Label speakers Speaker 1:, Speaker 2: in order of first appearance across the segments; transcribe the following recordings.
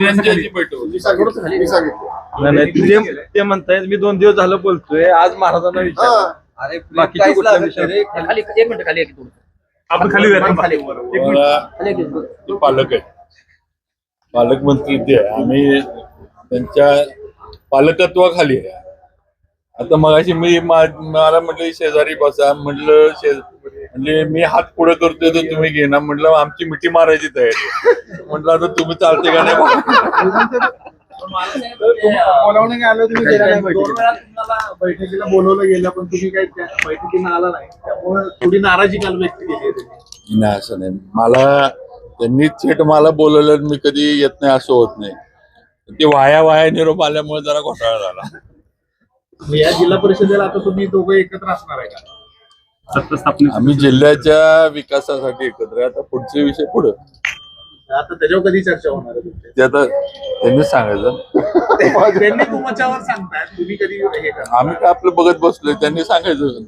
Speaker 1: त्यांच्याची बैठक होती.
Speaker 2: नाही नाही, ते म्हणतायत मी 2 दिवस झालं बोलतोय, आज महाराजांना विचार बाकीचे कुठला विषय
Speaker 3: खाली एक मिनिट खाली एक
Speaker 4: आपण खाली
Speaker 1: मला ते पालक आहेत, पालकमंत्री ते आहे. आम्ही त्यांच्या पालकत्वाखाली आहे. आता मगाशी मला म्हटलं शेजारी बसा, म्हणजे मी हात पुढे करतोय तर तुम्ही घेणार, म्हटलं आमची मिठी मारायची तयारी आहे. म्हटलं आता तुम्ही चालते का नाही.
Speaker 5: बोलावणे आलो तुम्ही गेला नाही बैठकीला बोलवलं गेलं पण तुम्ही काही त्या बैठकीला आला नाही, त्यामुळे थोडी नाराजी काल व्यक्त केली आहे त्यांनी.
Speaker 1: नाही असं नाही, मला त्यांनी थेट मला बोलवलं, मी कधी येत नाही असं होत नाही. ते वाया निरोप आल्यामुळे जरा घोटाळा झाला.
Speaker 5: मग या जिल्हा परिषदेला आता तुम्ही दोघं एकत्र असणार आहे का?
Speaker 4: सत्ता स्थापने
Speaker 1: आम्ही जिल्ह्याच्या विकासासाठी एकत्र आहे. आता पुढचे विषय पुढे
Speaker 5: आता त्याच्यावर कधी चर्चा होणार आहे तुमची?
Speaker 1: ते आता त्यांनीच सांगायचं.
Speaker 5: त्यांनी तुमच्यावर सांगताय, तुम्ही कधी हे करा.
Speaker 1: आम्ही काय आपलं बघत बसलोय, त्यांनी सांगायचं.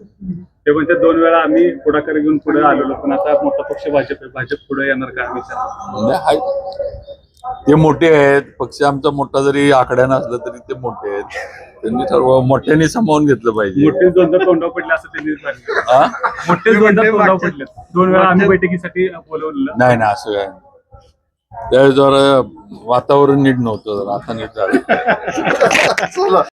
Speaker 4: ते म्हणजे 2 वेळा आम्ही पुढाकार घेऊन पुढे आलेलो, पण आता मोठा पक्ष भाजप आहे. भाजप पुढे येणार का विचार?
Speaker 1: म्हणजे ते मोठे आहेत, पक्ष आमचा मोठा जरी आकड्या नसला तरी ते मोठे आहेत. त्यांनी सर्व मोठ्यांनी सामावून घेतलं पाहिजे.
Speaker 4: मोठे 2 तोंडावर पडले असं त्यांनी सांगितलं.
Speaker 1: हा?
Speaker 4: मोठे 2 तोंडावर पडले. 2 वेळा आम्ही बैठकीसाठी बोलवलेलं.
Speaker 1: नाही ना, असं काय त्यावेळेस जरा वातावरण नीट नव्हतं, जरा आता नीट झालं.